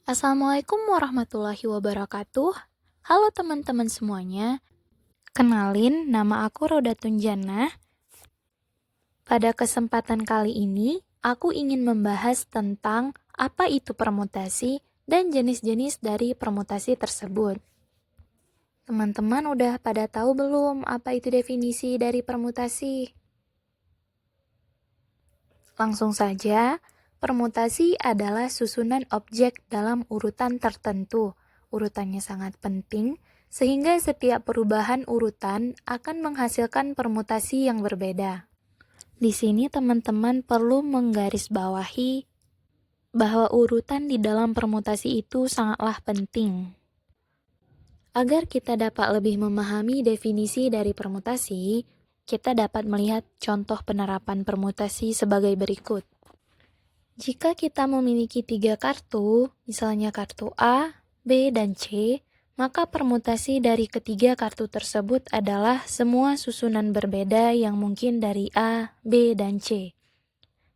Assalamualaikum warahmatullahi wabarakatuh. Halo teman-teman semuanya. Kenalin, nama aku Rodatun Jannah. Pada kesempatan kali ini, aku ingin membahas tentang apa itu permutasi dan jenis-jenis dari permutasi tersebut. Teman-teman udah pada tahu belum apa itu definisi dari permutasi? Langsung saja, permutasi adalah susunan objek dalam urutan tertentu. Urutannya sangat penting, sehingga setiap perubahan urutan akan menghasilkan permutasi yang berbeda. Di sini teman-teman perlu menggarisbawahi bahwa urutan di dalam permutasi itu sangatlah penting. Agar kita dapat lebih memahami definisi dari permutasi, kita dapat melihat contoh penerapan permutasi sebagai berikut. Jika kita memiliki 3 kartu, misalnya kartu A, B, dan C, maka permutasi dari ketiga kartu tersebut adalah semua susunan berbeda yang mungkin dari A, B, dan C,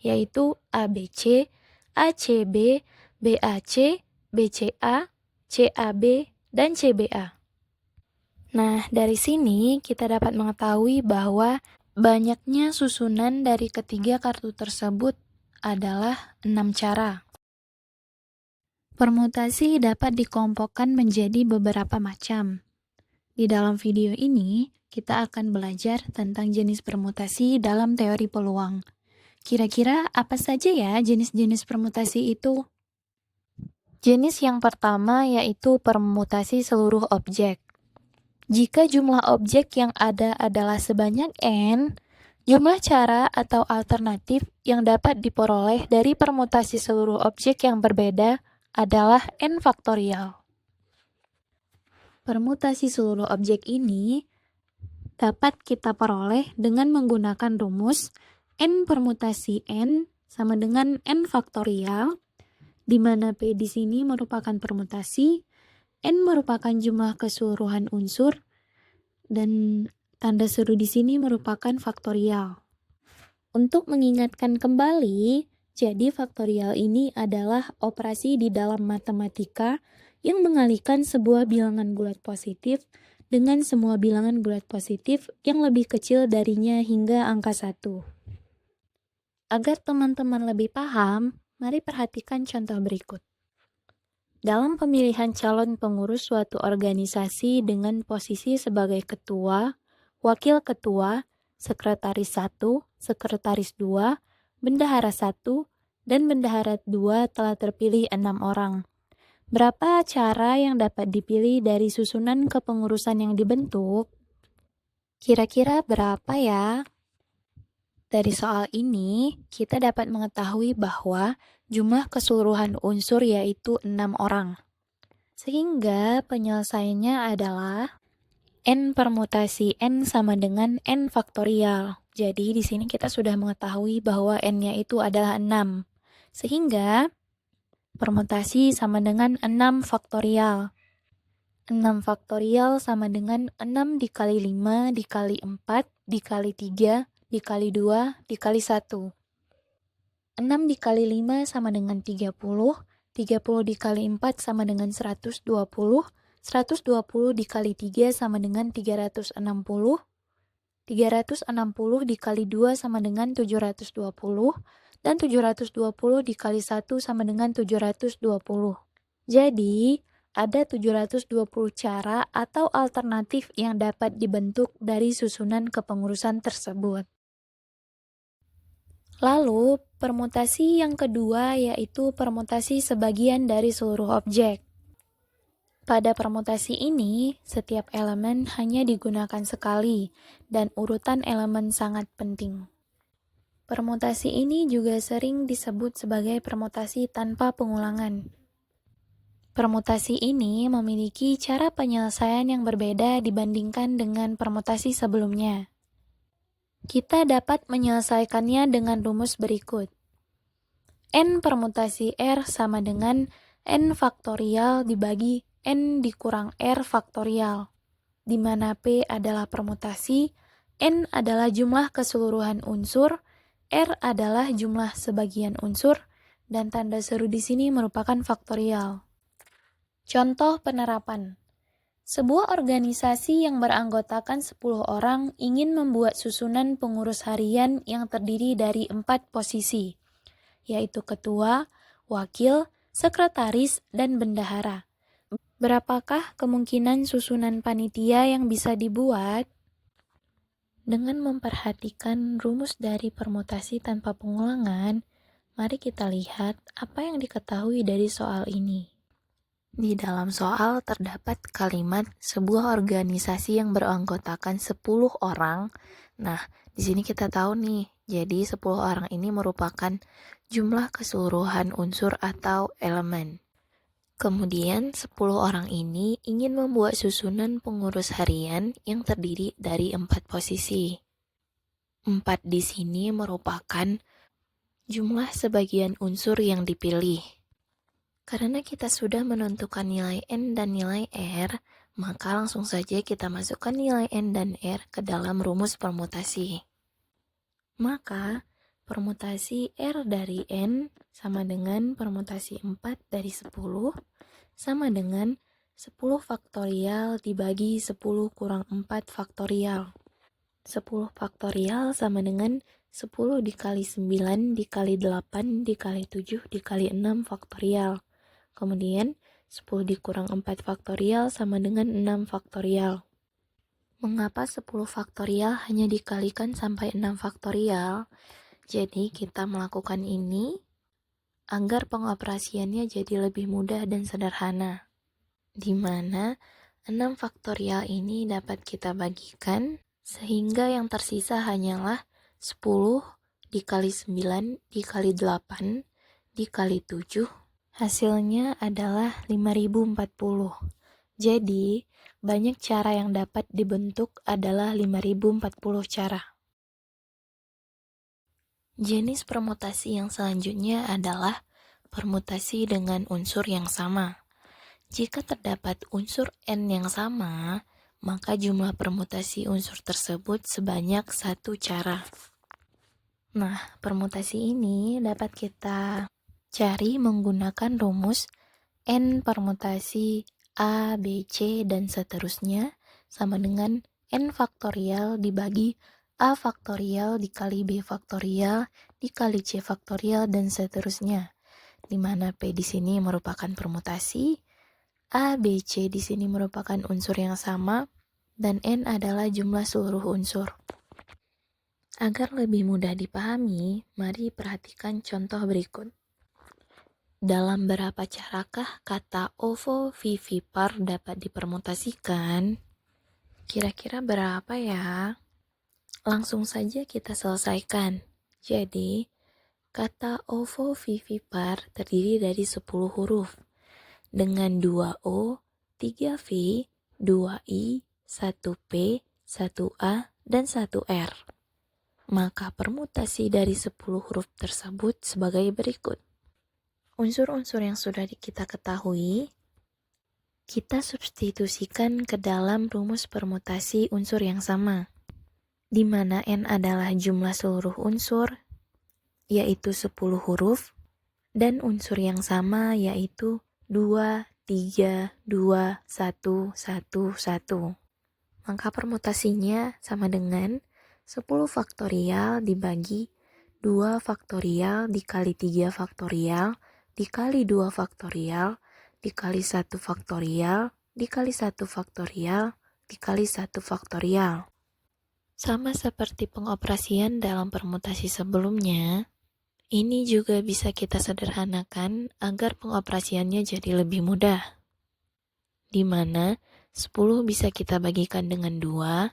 yaitu ABC, ACB, BAC, BCA, CAB, dan CBA. Nah, dari sini kita dapat mengetahui bahwa banyaknya susunan dari ketiga kartu tersebut adalah 6 cara. Permutasi dapat dikelompokkan menjadi beberapa macam. Di dalam video ini, kita akan belajar tentang jenis permutasi dalam teori peluang. Kira-kira apa saja ya jenis-jenis permutasi itu? Jenis yang pertama yaitu permutasi seluruh objek. Jika jumlah objek yang ada adalah sebanyak n, jumlah cara atau alternatif yang dapat diperoleh dari permutasi seluruh objek yang berbeda adalah n faktorial. Permutasi seluruh objek ini dapat kita peroleh dengan menggunakan rumus n permutasi n sama dengan n faktorial, di mana P di sini merupakan permutasi, n merupakan jumlah keseluruhan unsur, dan tanda seru di sini merupakan faktorial. Untuk mengingatkan kembali, jadi faktorial ini adalah operasi di dalam matematika yang mengalihkan sebuah bilangan bulat positif dengan semua bilangan bulat positif yang lebih kecil darinya hingga angka 1. Agar teman-teman lebih paham, mari perhatikan contoh berikut. Dalam pemilihan calon pengurus suatu organisasi dengan posisi sebagai ketua, wakil ketua, sekretaris 1, sekretaris 2, bendahara 1, dan bendahara 2 telah terpilih 6 orang. Berapa cara yang dapat dipilih dari susunan kepengurusan yang dibentuk? Kira-kira berapa ya? Dari soal ini, kita dapat mengetahui bahwa jumlah keseluruhan unsur yaitu 6 orang. Sehingga penyelesaiannya adalah n permutasi n sama dengan n faktorial. Jadi di sini kita sudah mengetahui bahwa n-nya itu adalah 6. Sehingga permutasi sama dengan 6 faktorial. 6 faktorial sama dengan 6 dikali 5 dikali 4 dikali 3 dikali 2 dikali 1. 6 dikali 5 sama dengan 30, 30 dikali 4 sama dengan 120, 120 dikali 3 sama dengan 360, 360 dikali 2 sama dengan 720, dan 720 dikali 1 sama dengan 720. Jadi, ada 720 cara atau alternatif yang dapat dibentuk dari susunan kepengurusan tersebut. Lalu, permutasi yang kedua yaitu permutasi sebagian dari seluruh objek. Pada permutasi ini, setiap elemen hanya digunakan sekali, dan urutan elemen sangat penting. Permutasi ini juga sering disebut sebagai permutasi tanpa pengulangan. Permutasi ini memiliki cara penyelesaian yang berbeda dibandingkan dengan permutasi sebelumnya. Kita dapat menyelesaikannya dengan rumus berikut. N permutasi R sama dengan N faktorial dibagi N dikurang R faktorial, di mana P adalah permutasi, N adalah jumlah keseluruhan unsur, R adalah jumlah sebagian unsur, dan tanda seru di sini merupakan faktorial. Contoh penerapan. Sebuah organisasi yang beranggotakan 10 orang ingin membuat susunan pengurus harian yang terdiri dari 4 posisi, yaitu ketua, wakil, sekretaris, dan bendahara. Berapakah kemungkinan susunan panitia yang bisa dibuat? Dengan memperhatikan rumus dari permutasi tanpa pengulangan, mari kita lihat apa yang diketahui dari soal ini. Di dalam soal terdapat kalimat sebuah organisasi yang beranggotakan 10 orang. Nah, di sini kita tahu nih, jadi 10 orang ini merupakan jumlah keseluruhan unsur atau elemen. Kemudian 10 orang ini ingin membuat susunan pengurus harian yang terdiri dari 4 posisi. 4 di sini merupakan jumlah sebagian unsur yang dipilih. Karena kita sudah menentukan nilai N dan nilai R, maka langsung saja kita masukkan nilai N dan R ke dalam rumus permutasi. Maka permutasi R dari N sama dengan permutasi 4 dari 10 sama dengan 10 faktorial dibagi 10 kurang 4 faktorial. 10 faktorial sama dengan 10 dikali 9 dikali 8 dikali 7 dikali 6 faktorial. Kemudian 10 dikurang 4 faktorial sama dengan 6 faktorial. Mengapa 10 faktorial hanya dikalikan sampai 6 faktorial? Jadi kita melakukan ini agar pengoperasiannya jadi lebih mudah dan sederhana, di mana 6 faktorial ini dapat kita bagikan sehingga yang tersisa hanyalah 10 dikali 9 dikali 8 dikali 7, hasilnya adalah 5040. Jadi banyak cara yang dapat dibentuk adalah 5040 cara. Jenis permutasi yang selanjutnya adalah permutasi dengan unsur yang sama. Jika terdapat unsur N yang sama, maka jumlah permutasi unsur tersebut sebanyak 1 cara. Nah, permutasi ini dapat kita cari menggunakan rumus N permutasi A, B, C, dan seterusnya sama dengan N faktorial dibagi A faktorial dikali B faktorial dikali C faktorial dan seterusnya. Di mana P di sini merupakan permutasi, A, B, C di sini merupakan unsur yang sama, dan N adalah jumlah seluruh unsur. Agar lebih mudah dipahami, mari perhatikan contoh berikut. Dalam berapa carakah kata ovovivipar dapat dipermutasikan? Kira-kira berapa ya? Langsung saja kita selesaikan. Jadi, kata ovovivipar terdiri dari 10 huruf dengan 2 O, 3 V, 2 I, 1 P, 1 A, dan 1 R. Maka permutasi dari 10 huruf tersebut sebagai berikut. Unsur-unsur yang sudah kita ketahui, kita substitusikan ke dalam rumus permutasi unsur yang sama, di mana N adalah jumlah seluruh unsur, yaitu 10 huruf, dan unsur yang sama yaitu 2, 3, 2, 1, 1, 1. Maka permutasinya sama dengan 10 faktorial dibagi 2 faktorial dikali 3 faktorial dikali 2 faktorial dikali 1 faktorial dikali 1 faktorial dikali 1 faktorial. Sama seperti pengoperasian dalam permutasi sebelumnya, ini juga bisa kita sederhanakan agar pengoperasiannya jadi lebih mudah. Di mana 10 bisa kita bagikan dengan 2,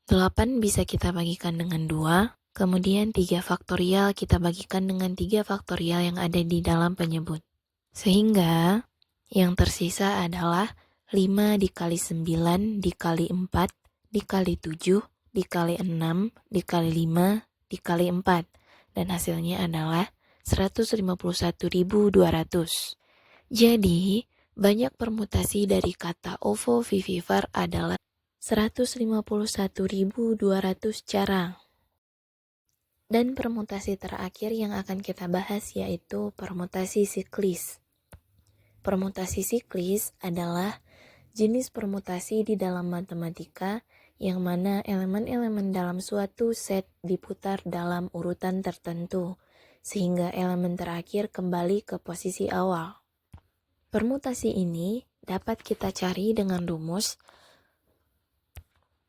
8 bisa kita bagikan dengan 2, kemudian 3 faktorial kita bagikan dengan 3 faktorial yang ada di dalam penyebut. Sehingga yang tersisa adalah 5 dikali 9 dikali 4 dikali 7 dikali 6 dikali 5 dikali 4. Dan hasilnya adalah 151.200. Jadi, banyak permutasi dari kata ovovivipar adalah 151.200 cara. Dan permutasi terakhir yang akan kita bahas yaitu permutasi siklis. Permutasi siklis adalah jenis permutasi di dalam matematika yang mana elemen-elemen dalam suatu set diputar dalam urutan tertentu, sehingga elemen terakhir kembali ke posisi awal. Permutasi ini dapat kita cari dengan rumus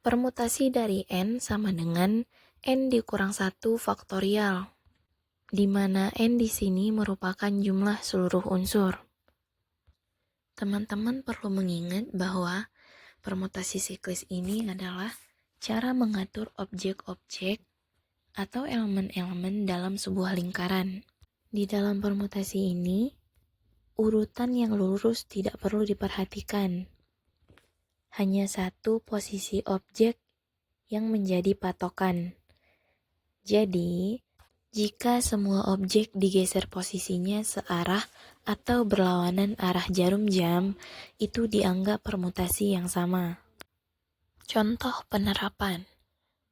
permutasi dari N sama dengan N dikurang 1 faktorial, di mana N di sini merupakan jumlah seluruh unsur. Teman-teman perlu mengingat bahwa permutasi siklis ini adalah cara mengatur objek-objek atau elemen-elemen dalam sebuah lingkaran. Di dalam permutasi ini, urutan yang lurus tidak perlu diperhatikan. Hanya satu posisi objek yang menjadi patokan. Jadi, jika semua objek digeser posisinya searah atau berlawanan arah jarum jam, itu dianggap permutasi yang sama. Contoh penerapan.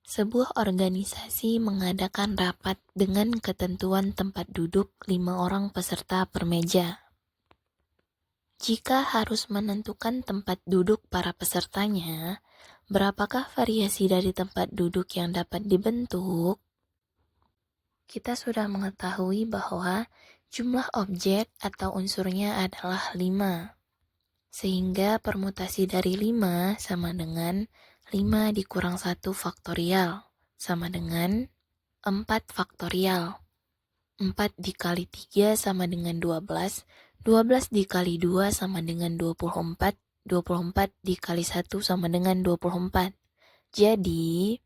Sebuah organisasi mengadakan rapat dengan ketentuan tempat duduk 5 orang peserta per meja. Jika harus menentukan tempat duduk para pesertanya, berapakah variasi dari tempat duduk yang dapat dibentuk? Kita sudah mengetahui bahwa jumlah objek atau unsurnya adalah 5. Sehingga permutasi dari 5 sama dengan 5 dikurang 1 faktorial, sama dengan 4 faktorial. 4 dikali 3 sama dengan 12, 12 dikali 2 sama dengan 24, 24 dikali 1 sama dengan 24. Jadi,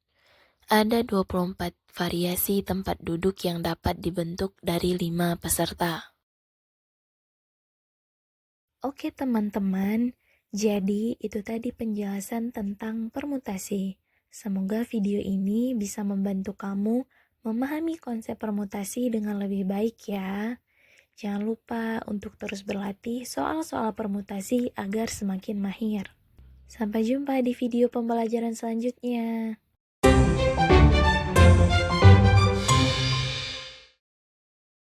ada 24 variasi tempat duduk yang dapat dibentuk dari 5 peserta. Oke teman-teman, jadi itu tadi penjelasan tentang permutasi. Semoga video ini bisa membantu kamu memahami konsep permutasi dengan lebih baik ya. Jangan lupa untuk terus berlatih soal-soal permutasi agar semakin mahir. Sampai jumpa di video pembelajaran selanjutnya.